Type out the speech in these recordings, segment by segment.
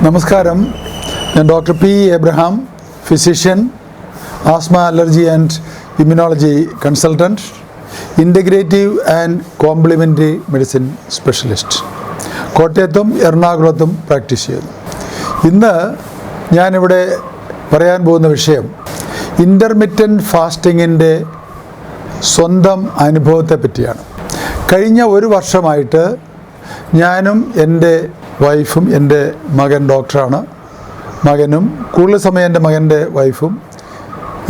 നമസ്കാരം. ഞാൻ doctor P Abraham, physician, asthma, allergy and immunology consultant, integrative and complimentary medicine specialist. കോട്ടയത്തും എറണാകുളത്തും practice ചെയ്യുന്നു. ഇന്ന് ഞാനിവിടെ പറയാൻ പോകുന്ന വിഷയം ഇൻ്റർമിറ്റൻറ്റ് ഫാസ്റ്റിങ്ങിൻ്റെ സ്വന്തം അനുഭവത്തെ പറ്റിയാണ്. കഴിഞ്ഞ ഒരു വർഷമായിട്ട് ഞാനും എൻ്റെ വൈഫും, എൻ്റെ മകൻ ഡോക്ടറാണ്, മകനും കൂടുതൽ സമയം എൻ്റെ മകൻ്റെ വൈഫും,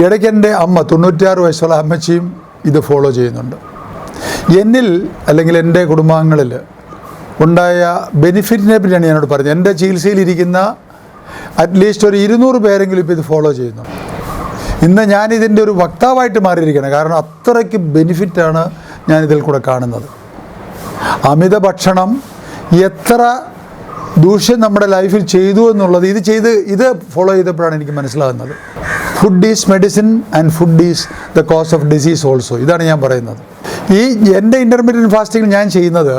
ഇടയ്ക്ക് എൻ്റെ അമ്മ 96 വയസ്സുള്ള അമ്മച്ചിയും ഇത് ഫോളോ ചെയ്യുന്നുണ്ട്. എന്നിൽ അല്ലെങ്കിൽ എൻ്റെ കുടുംബാംഗങ്ങളിൽ ഉണ്ടായ ബെനിഫിറ്റിനെ പറ്റിയാണ് ഞാനോട് പറഞ്ഞത്. എൻ്റെ ചികിത്സയിലിരിക്കുന്ന അറ്റ്ലീസ്റ്റ് ഒരു 200 പേരെങ്കിലും ഇപ്പോൾ ഇത് ഫോളോ ചെയ്യുന്നു. ഇന്ന് ഞാനിതിൻ്റെ ഒരു വക്താവായിട്ട് മാറിയിരിക്കുകയാണ്. കാരണം അത്രയ്ക്ക് ബെനിഫിറ്റാണ് ഞാനിതിൽ കൂടെ കാണുന്നത്. അമിത ഭക്ഷണം എത്ര ദൂഷ്യം നമ്മുടെ ലൈഫിൽ ചെയ്തു എന്നുള്ളത് ഇത് ഫോളോ ചെയ്തപ്പോഴാണ് എനിക്ക് മനസ്സിലാകുന്നത്. Food is medicine and food is the cause of disease also. ഇതാണ് ഞാൻ പറയുന്നത്. എൻ്റെ ഇൻ്റർമീഡിയറ്റ് ഫാസ്റ്റിംഗ് ഞാൻ ചെയ്യുന്നത്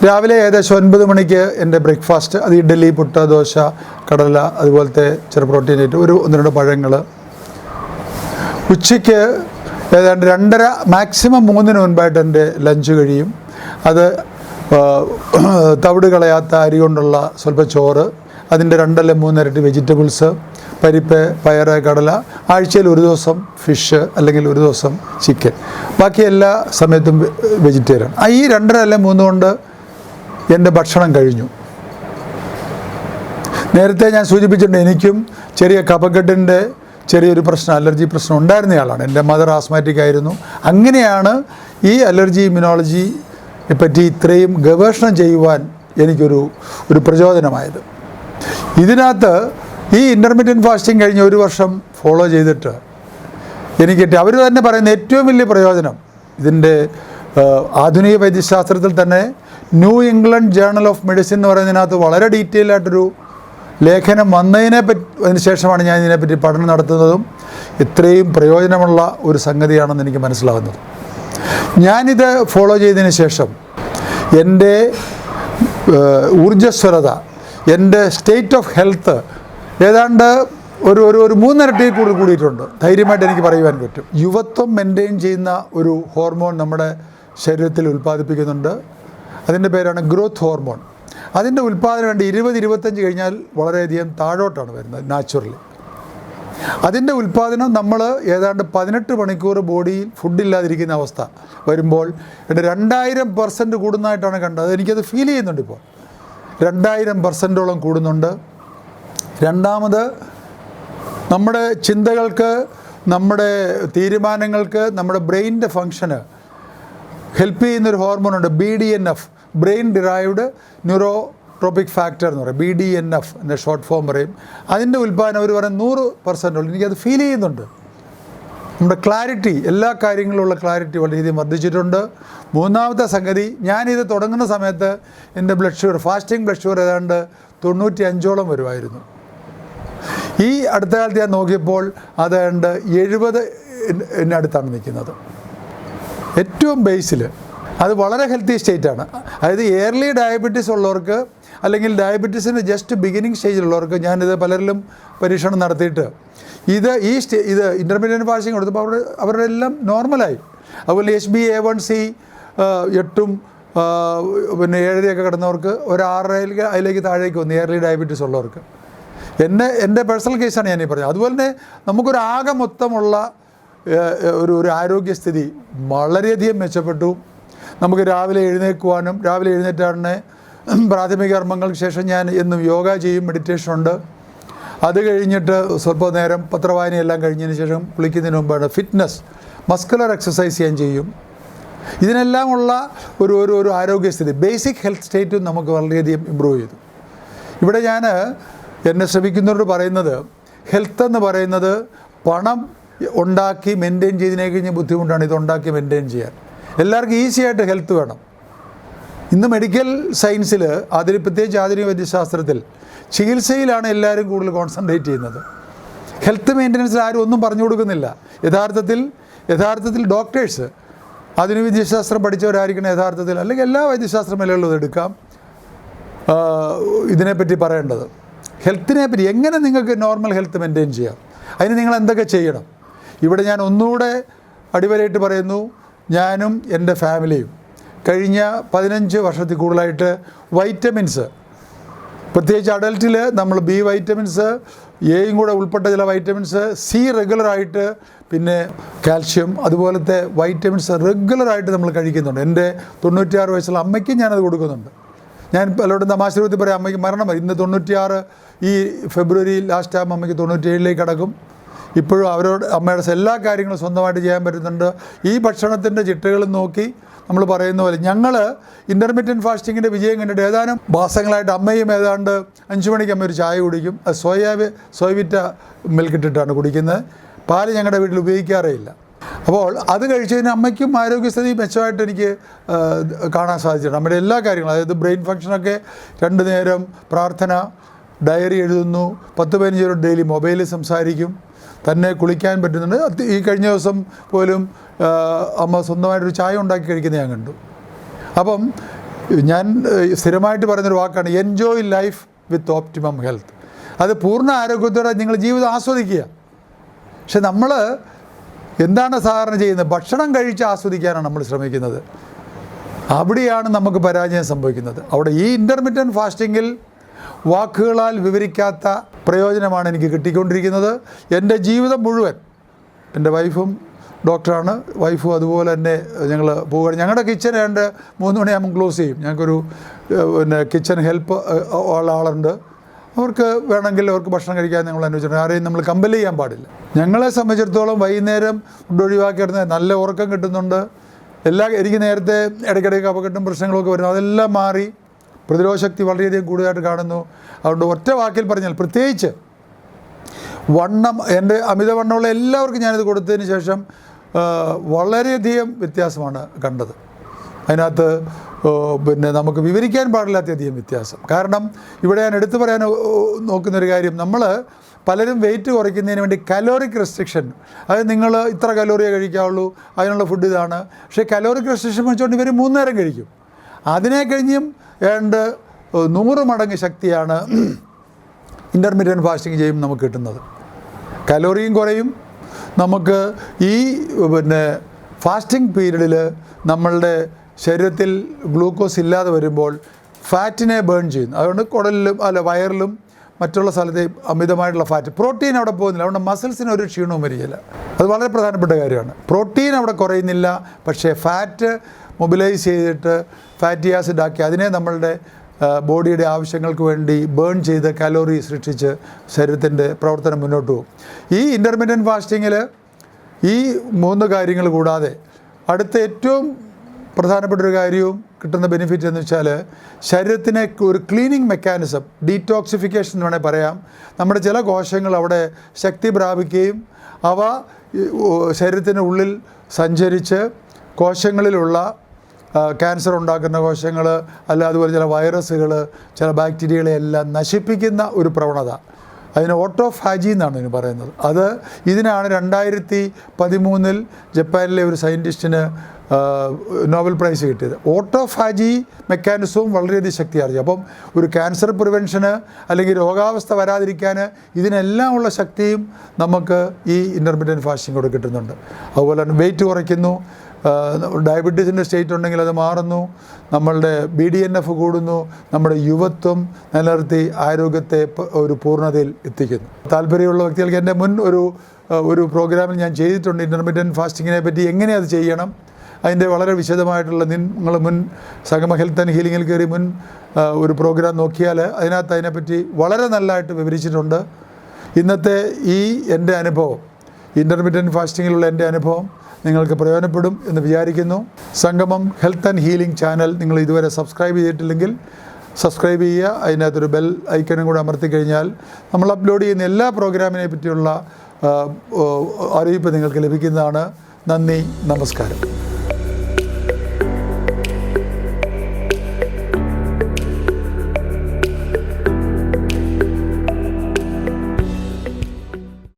രാവിലെ ഏകദേശം 9 മണിക്ക് എൻ്റെ ബ്രേക്ക്ഫാസ്റ്റ്, അത് ഇഡ്ഡലി, പുട്ട്, ദോശ, കടല, അതുപോലത്തെ ചെറു പ്രോട്ടീൻ ആയിട്ട് 1-2 പഴങ്ങൾ. ഉച്ചയ്ക്ക് ഏതാണ്ട് 2:30 മാക്സിമം 3 മുൻപായിട്ട് എൻ്റെ ലഞ്ച് കഴിയും. അത് തവിട് കളയാത്ത അരി കൊണ്ടുള്ള സ്വല്പം ചോറ്, അതിൻ്റെ 2 അല്ലെങ്കിൽ 3 ഇരട്ടി വെജിറ്റബിൾസ്, പരിപ്പ്, പയറ്, കടല, ആഴ്ചയിൽ ഒരു ദിവസം ഫിഷ് അല്ലെങ്കിൽ ഒരു ദിവസം ചിക്കൻ, ബാക്കി എല്ലാ സമയത്തും വെജിറ്റേറിയൻ. ഈ 2:30 അല്ലെങ്കിൽ 3 കൊണ്ട് എൻ്റെ ഭക്ഷണം കഴിഞ്ഞു. നേരത്തെ ഞാൻ സൂചിപ്പിച്ചിട്ടുണ്ട്, എനിക്കും ചെറിയ കഫക്കെട്ടിൻ്റെ ചെറിയൊരു പ്രശ്നം, അലർജി പ്രശ്നം ഉണ്ടായിരുന്നയാളാണ്. എൻ്റെ മദർ ആസ്മാറ്റിക് ആയിരുന്നു. അങ്ങനെയാണ് ഈ അലർജി ഇമ്മ്യൂണോളജി പറ്റി ഇത്രയും ഗവേഷണം ചെയ്യുവാൻ എനിക്കൊരു പ്രചോദനമായത്. ഇതിനകത്ത് ഈ ഇൻ്റർമീഡിയറ്റ് ഫാസ്റ്റിംഗ് കഴിഞ്ഞ ഒരു വർഷം ഫോളോ ചെയ്തിട്ട് എനിക്ക് അവർ തന്നെ പറയുന്ന ഏറ്റവും വലിയ പ്രയോജനം, ഇതിൻ്റെ ആധുനിക വൈദ്യശാസ്ത്രത്തിൽ തന്നെ new England journal of medicine എന്ന് പറയുന്നതിനകത്ത് വളരെ ഡീറ്റെയിൽ ആയിട്ടൊരു ലേഖനം അതിന് ശേഷമാണ് ഞാൻ ഇതിനെപ്പറ്റി പഠനം നടത്തുന്നതും ഇത്രയും പ്രയോജനമുള്ള ഒരു സംഗതിയാണെന്ന് എനിക്ക് മനസ്സിലാകുന്നത്. ഞാനിത് ഫോളോ ചെയ്തതിന് ശേഷം എൻ്റെ ഊർജ്ജസ്വലത, എൻ്റെ സ്റ്റേറ്റ് ഓഫ് ഹെൽത്ത് ഏതാണ്ട് ഒരു 3 ഇരട്ടി കൂടിയിട്ടുണ്ട്. ധൈര്യമായിട്ട് എനിക്ക് പറയുവാൻ പറ്റും. യുവത്വം മെയിൻറ്റെയിൻ ചെയ്യുന്ന ഒരു ഹോർമോൺ നമ്മുടെ ശരീരത്തിൽ ഉൽപ്പാദിപ്പിക്കുന്നുണ്ട്. അതിൻ്റെ പേരാണ് ഗ്രോത്ത് ഹോർമോൺ. അതിൻ്റെ ഉൽപ്പാദനം വേണ്ടി 20-25 കഴിഞ്ഞാൽ വളരെയധികം താഴോട്ടാണ് വരുന്നത് നാച്ചുറലി. അതിൻ്റെ ഉൽപ്പാദനം നമ്മൾ ഏതാണ്ട് 18 മണിക്കൂർ ബോഡിയിൽ ഫുഡില്ലാതിരിക്കുന്ന അവസ്ഥ വരുമ്പോൾ 2000% കൂടുന്നതായിട്ടാണ് കണ്ടത്. എനിക്കത് ഫീൽ ചെയ്യുന്നുണ്ട്. ഇപ്പോൾ 2000%ഓളം കൂടുന്നുണ്ട്. രണ്ടാമത്, നമ്മുടെ ചിന്തകൾക്ക്, നമ്മുടെ തീരുമാനങ്ങൾക്ക്, നമ്മുടെ ബ്രെയിനിൻ്റെ ഫങ്ഷന് ഹെൽപ്പ് ചെയ്യുന്നൊരു ഹോർമോണുണ്ട്, BDNF, brain derived neurotropic factor എന്ന് പറയും. BDNF എൻ്റെ ഷോർട്ട് ഫോം പറയും. അതിൻ്റെ ഉൽപ്പാദനം അവർ പറയും 100% ഉള്ളൂ. എനിക്കത് ഫീൽ ചെയ്യുന്നുണ്ട്. നമ്മുടെ ക്ലാരിറ്റി, എല്ലാ കാര്യങ്ങളിലുള്ള ക്ലാരിറ്റി വളരെയധികം വർദ്ധിച്ചിട്ടുണ്ട്. മൂന്നാമത്തെ സംഗതി, ഞാനിത് തുടങ്ങുന്ന സമയത്ത് എൻ്റെ ഫാസ്റ്റിംഗ് ബ്ലഡ് ഷുഗർ ഏതാണ്ട് 95ഓളം വരുമായിരുന്നു. ഈ അടുത്ത കാലത്ത് ഞാൻ നോക്കിയപ്പോൾ അതാണ്ട് 70 അടുത്താണ് നിൽക്കുന്നത്. ഏറ്റവും ബേസിൽ അത് വളരെ ഹെൽത്തി സ്റ്റേറ്റാണ്. അതായത് എയർലി ഡയബറ്റീസ് ഉള്ളവർക്ക് അല്ലെങ്കിൽ ഡയബറ്റീസിൻ്റെ ജസ്റ്റ് ബിഗിനിങ് സ്റ്റേജിലുള്ളവർക്ക് ഞാനിത് പലരിലും പരീക്ഷണം നടത്തിയിട്ട് ഇത് ഇൻ്റർമീഡിയറ്റ് ഫാസ്റ്റിംഗ് കൊടുത്തപ്പോൾ അവരുടെ എല്ലാം നോർമലായി. അതുപോലെ HbA1c 8 പിന്നെ 7 കിടന്നവർക്ക് ഒരു 6 അതിലേക്ക് താഴേക്ക് വന്നു, എയർലി ഡയബറ്റീസ് ഉള്ളവർക്ക്. എൻ്റെ പേഴ്സണൽ കേസാണ് ഞാനീ പറഞ്ഞത്. അതുപോലെ തന്നെ നമുക്കൊരു ആകെ മൊത്തമുള്ള ഒരു ആരോഗ്യസ്ഥിതി വളരെയധികം മെച്ചപ്പെട്ടു. നമുക്ക് രാവിലെ എഴുന്നേൽക്കുവാനും, രാവിലെ എഴുന്നേറ്റാണ് പ്രാഥമിക കർമ്മങ്ങൾക്ക് ശേഷം ഞാൻ എന്നും യോഗ ചെയ്യും, മെഡിറ്റേഷനുണ്ട്. അത് കഴിഞ്ഞിട്ട് സ്വല്പ നേരം പത്രവായനയെല്ലാം കഴിഞ്ഞതിന് ശേഷം കുളിക്കുന്നതിന് മുമ്പാണ് ഫിറ്റ്നസ്, മസ്കുലർ എക്സസൈസ് ഞാൻ ചെയ്യും. ഇതിനെല്ലാം ഉള്ള ഒരു ആരോഗ്യസ്ഥിതി, ബേസിക് ഹെൽത്ത് സ്റ്റേറ്റും നമുക്ക് വളരെയധികം ഇമ്പ്രൂവ് ചെയ്തു. ഇവിടെ ഞാൻ എന്നെ ശ്രമിക്കുന്നവരോട് പറയുന്നത്, ഹെൽത്ത് എന്ന് പറയുന്നത് പണം ഉണ്ടാക്കി മെയിൻറ്റെയിൻ ചെയ്തതിനെ കഴിഞ്ഞ ബുദ്ധിമുട്ടാണ് ഇതുണ്ടാക്കി മെയിൻറ്റെയിൻ ചെയ്യാൻ. എല്ലാവർക്കും ഈസി ആയിട്ട് ഹെൽത്ത് വേണം. ഇന്ന് മെഡിക്കൽ സയൻസിൽ, പ്രത്യേകിച്ച് ആധുനിക വൈദ്യശാസ്ത്രത്തിൽ ചികിത്സയിലാണ് എല്ലാവരും കൂടുതൽ കോൺസെൻട്രേറ്റ് ചെയ്യുന്നത്. ഹെൽത്ത് മെയിൻ്റനൻസിൽ ആരും ഒന്നും പറഞ്ഞു കൊടുക്കുന്നില്ല. യഥാർത്ഥത്തിൽ ഡോക്ടേഴ്സ്, ആധുനിക വൈദ്യശാസ്ത്രം പഠിച്ചവരായിരിക്കണം യഥാർത്ഥത്തിൽ, അല്ലെങ്കിൽ എല്ലാ വൈദ്യശാസ്ത്ര മേഖലകളും എടുക്കാം ഇതിനെപ്പറ്റി പറയേണ്ടത്. ഹെൽത്തിനെ പറ്റി എങ്ങനെ നിങ്ങൾക്ക് നോർമൽ ഹെൽത്ത് മെയിൻറ്റെയിൻ ചെയ്യാം, അതിന് നിങ്ങൾ എന്തൊക്കെ ചെയ്യണം. ഇവിടെ ഞാൻ ഒന്നുകൂടെ അടിവരയിട്ട് പറയുന്നു, ഞാനും എൻ്റെ ഫാമിലിയും കഴിഞ്ഞ 15 വർഷത്തിൽ കൂടുതലായിട്ട് വൈറ്റമിൻസ്, പ്രത്യേകിച്ച് അഡൽട്ടിൽ നമ്മൾ ബി വൈറ്റമിൻസ്, എയും കൂടെ ഉൾപ്പെട്ട ചില വൈറ്റമിൻസ്, സി റെഗുലറായിട്ട്, പിന്നെ കാൽഷ്യം, അതുപോലത്തെ വൈറ്റമിൻസ് റെഗുലറായിട്ട് നമ്മൾ കഴിക്കുന്നുണ്ട്. എൻ്റെ 96 വയസ്സുള്ള അമ്മയ്ക്കും ഞാനത് കൊടുക്കുന്നുണ്ട്. ഞാൻ പലരോടും തമാശ രൂപത്തിൽ പറയാം, അമ്മയ്ക്ക് മരണം ഇന്ന് 96, ഈ ഫെബ്രുവരി ലാസ്റ്റ് ആകുമ്പോൾ അമ്മയ്ക്ക് 97 കടക്കും. ഇപ്പോഴും അമ്മയുടെ എല്ലാ കാര്യങ്ങളും സ്വന്തമായിട്ട് ചെയ്യാൻ പറ്റുന്നുണ്ട്. ഈ ഭക്ഷണത്തിൻ്റെ ചിട്ടകളും നോക്കി നമ്മൾ പറയുന്ന പോലെ ഞങ്ങൾ ഇൻ്റർമീഡിയറ്റ് ഫാസ്റ്റിങ്ങിൻ്റെ വിജയം കണ്ടിട്ട് ഏതാനും മാസങ്ങളായിട്ട് അമ്മയും ഏതാണ്ട് 5 മണിക്ക് അമ്മ ഒരു ചായ കുടിക്കും. അത് സോയവിറ്റ മിൽക്ക് ഇട്ടിട്ടാണ് കുടിക്കുന്നത്. പാല് ഞങ്ങളുടെ വീട്ടിൽ ഉപയോഗിക്കാറേ ഇല്ല. അപ്പോൾ അത് കഴിച്ചതിന് അമ്മയ്ക്കും ആരോഗ്യസ്ഥിതി മെച്ചമായിട്ട് എനിക്ക് കാണാൻ സാധിച്ചിട്ടുണ്ട്. നമ്മുടെ എല്ലാ കാര്യങ്ങളും, അതായത് ബ്രെയിൻ ഫങ്ഷനൊക്കെ 2 നേരം പ്രാർത്ഥന, ഡയറി എഴുതുന്നു, 10-15 ഡെയിലി മൊബൈലിൽ സംസാരിക്കും, തന്നെ കുളിക്കാൻ പറ്റുന്നുണ്ട്. ഈ കഴിഞ്ഞ ദിവസം പോലും അമ്മ സ്വന്തമായിട്ടൊരു ചായ ഉണ്ടാക്കി കഴിക്കുന്നത് ഞാൻ കണ്ടു. അപ്പം ഞാൻ സ്ഥിരമായിട്ട് പറയുന്നൊരു വാക്കാണ് enjoy life with optimum health. അത് പൂർണ്ണ ആരോഗ്യത്തോടെ നിങ്ങൾ ജീവിതം ആസ്വദിക്കുക. പക്ഷെ നമ്മൾ എന്താണ് സാധാരണ ചെയ്യുന്നത്? ഭക്ഷണം കഴിച്ച് ആസ്വദിക്കാനാണ് നമ്മൾ ശ്രമിക്കുന്നത്. അവിടെയാണ് നമുക്ക് പരാജയം സംഭവിക്കുന്നത്. അവിടെ ഈ ഇൻ്റർമീഡിയറ്റ് ഫാസ്റ്റിങ്ങിൽ വാക്കുകളാൽ വിവരിക്കാത്ത പ്രയോജനമാണ് എനിക്ക് കിട്ടിക്കൊണ്ടിരിക്കുന്നത്. എൻ്റെ ജീവിതം മുഴുവൻ, എൻ്റെ വൈഫും ഡോക്ടറാണ്, വൈഫും അതുപോലെ തന്നെ ഞങ്ങൾ പോവുകയാണ്. ഞങ്ങളുടെ കിച്ചൺ 3 മണിയാകുമ്പോൾ ക്ലോസ് ചെയ്യും. ഞങ്ങൾക്കൊരു പിന്നെ കിച്ചൺ ഹെൽപ്പ് ഉള്ള ആളുണ്ട്. അവർക്ക് വേണമെങ്കിൽ അവർക്ക് ഭക്ഷണം കഴിക്കാൻ ഞങ്ങൾ അനുവദിച്ചിട്ടുണ്ട്. ആരെയും നമ്മൾ കമ്പൽ ചെയ്യാൻ പാടില്ല. ഞങ്ങളെ സംബന്ധിച്ചിടത്തോളം വൈകുന്നേരം ഫുഡ് ഒഴിവാക്കിയിരുന്നത് നല്ല ഉറക്കം കിട്ടുന്നുണ്ട്. എനിക്ക് നേരത്തെ ഇടയ്ക്കിടയ്ക്ക് അപകടം പ്രശ്നങ്ങളൊക്കെ വരുന്നു, അതെല്ലാം മാറി പ്രതിരോധശക്തി വളരെയധികം കൂടുതലായിട്ട് കാണുന്നു. അതുകൊണ്ട് ഒറ്റ വാക്കിൽ പറഞ്ഞാൽ, പ്രത്യേകിച്ച് എൻ്റെ അമിതവണ്ണമുള്ള എല്ലാവർക്കും ഞാനിത് കൊടുത്തതിന് ശേഷം വളരെയധികം വ്യത്യാസമാണ് കണ്ടത്. അതിനകത്ത് പിന്നെ നമുക്ക് വിവരിക്കാൻ പാടില്ലാത്തധികം വ്യത്യാസം. കാരണം ഇവിടെ ഞാൻ എടുത്തു പറയാൻ നോക്കുന്നൊരു കാര്യം, നമ്മൾ പലരും വെയിറ്റ് കുറയ്ക്കുന്നതിന് വേണ്ടി കലോറിക് റെസ്ട്രിക്ഷൻ, അതായത് നിങ്ങൾ ഇത്ര കലോറിയേ കഴിക്കാവുള്ളൂ, അതിനുള്ള ഫുഡ് ഇതാണ്. പക്ഷേ കലോറിക് റെസ്ട്രിക്ഷൻ വെച്ചുകൊണ്ട് ഇവർ 3 നേരം കഴിക്കും. അതിനെ കഴിഞ്ഞും 100 മടങ്ങ് ശക്തിയാണ് ഇൻ്റർമീഡിയറ്റ് ഫാസ്റ്റിംഗ് ചെയ്യുമ്പോൾ നമുക്ക് കിട്ടുന്നത്. കലോറിയും കുറയും. നമുക്ക് ഈ പിന്നെ ഫാസ്റ്റിംഗ് പീരീഡിൽ നമ്മളുടെ ശരീരത്തിൽ ഗ്ലൂക്കോസ് ഇല്ലാതെ വരുമ്പോൾ ഫാറ്റിനെ ബേൺ ചെയ്യുന്നു. അതുകൊണ്ട് കുടലിലും വയറിലും മറ്റുള്ള സ്ഥലത്തെ അമിതമായിട്ടുള്ള ഫാറ്റ്, പ്രോട്ടീൻ അവിടെ പോകുന്നില്ല. അതുകൊണ്ട് മസിൽസിന് ഒരു ക്ഷീണവും വരികയില്ല. അത് വളരെ പ്രധാനപ്പെട്ട കാര്യമാണ്. പ്രോട്ടീൻ അവിടെ കുറയുന്നില്ല, പക്ഷേ ഫാറ്റ് മൊബിലൈസ് ചെയ്തിട്ട് ഫാറ്റി ആസിഡ് ആക്കി അതിനെ നമ്മളുടെ ബോഡിയുടെ ആവശ്യങ്ങൾക്ക് വേണ്ടി ബേൺ ചെയ്ത് കലോറി സൃഷ്ടിച്ച് ശരീരത്തിൻ്റെ പ്രവർത്തനം മുന്നോട്ട് പോകും. ഈ ഇൻ്റർമീഡിയറ്റ് ഫാസ്റ്റിങ്ങിൽ ഈ 3 കാര്യങ്ങൾ കൂടാതെ അടുത്ത ഏറ്റവും പ്രധാനപ്പെട്ടൊരു കാര്യവും കിട്ടുന്ന ബെനിഫിറ്റ് എന്ന് വെച്ചാൽ ശരീരത്തിനെ ഒരു ക്ലീനിങ് മെക്കാനിസം, ഡീറ്റോക്സിഫിക്കേഷൻ എന്ന് വേണമെങ്കിൽ പറയാം. നമ്മുടെ ചില കോശങ്ങൾ അവിടെ ശക്തി പ്രാപിക്കുകയും അവ ശരീരത്തിന് ഉള്ളിൽ സഞ്ചരിച്ച് കോശങ്ങളിലുള്ള ക്യാൻസർ ഉണ്ടാക്കുന്ന കോശങ്ങൾ, അല്ല അതുപോലെ ചില വൈറസുകൾ, ചില ബാക്ടീരിയകളെ എല്ലാം നശിപ്പിക്കുന്ന ഒരു പ്രവണത, അതിന് ഓട്ടോഫാജി എന്നാണ് ഇതിന് പറയുന്നത്. ഇതിനാണ് 2013 ജപ്പാനിലെ ഒരു സയൻറ്റിസ്റ്റിന് നോബൽ പ്രൈസ് കിട്ടിയത്. ഓട്ടോഫാജി മെക്കാനിസവും വളരെയധികം ശക്തിയാർജ്ജി. അപ്പം ഒരു ക്യാൻസർ പ്രിവെൻഷന് അല്ലെങ്കിൽ രോഗാവസ്ഥ വരാതിരിക്കാൻ ഇതിനെല്ലാം ഉള്ള ശക്തിയും നമുക്ക് ഈ ഇൻ്റർമീഡിയറ്റ് ഫാസ്റ്റിംഗ് കൂടെ കിട്ടുന്നുണ്ട്. അതുപോലെ തന്നെ വെയിറ്റ് കുറയ്ക്കുന്നു, ഡയബറ്റീസിൻ്റെ സ്റ്റേറ്റ് ഉണ്ടെങ്കിൽ അത് മാറുന്നു, നമ്മളുടെ BDNF കൂടുന്നു, നമ്മുടെ യുവത്വം നിലനിർത്തി ആരോഗ്യത്തെ ഒരു പൂർണ്ണതയിൽ എത്തിക്കുന്നു. താല്പര്യമുള്ള വ്യക്തികൾക്ക് എൻ്റെ മുൻ ഒരു പ്രോഗ്രാമിൽ ഞാൻ ചെയ്തിട്ടുണ്ട് ഇൻ്റർമീഡിയറ്റ് ഫാസ്റ്റിങ്ങിനെ പറ്റി, എങ്ങനെ അത് ചെയ്യണം. അതിൻ്റെ വളരെ വിശദമായിട്ടുള്ള നിങ്ങൾ മുൻ സംഗമ ഹെൽത്ത് ആൻഡ് ഹീലിങ്ങിൽ കയറി ഒരു പ്രോഗ്രാം നോക്കിയാൽ അതിനകത്ത് അതിനെപ്പറ്റി വളരെ നല്ലതായിട്ട് വിവരിച്ചിട്ടുണ്ട്. ഇന്നത്തെ എൻ്റെ അനുഭവം, ഇൻ്റർമീഡിയറ്റ് ഫാസ്റ്റിങ്ങിലുള്ള എൻ്റെ അനുഭവം നിങ്ങൾക്ക് പ്രയോജനപ്പെടും എന്ന് വിചാരിക്കുന്നു. സംഗമം ഹെൽത്ത് ആൻഡ് ഹീലിംഗ് ചാനൽ നിങ്ങൾ ഇതുവരെ സബ്സ്ക്രൈബ് ചെയ്തിട്ടില്ലെങ്കിൽ സബ്സ്ക്രൈബ് ചെയ്യുക. അതിനകത്തൊരു ബെൽ ഐക്കണും കൂടെ അമർത്തി കഴിഞ്ഞാൽ നമ്മൾ അപ്ലോഡ് ചെയ്യുന്ന എല്ലാ പ്രോഗ്രാമിനെ പറ്റിയുള്ള അറിയിപ്പ് നിങ്ങൾക്ക് ലഭിക്കുന്നതാണ്. നന്ദി, നമസ്കാരം.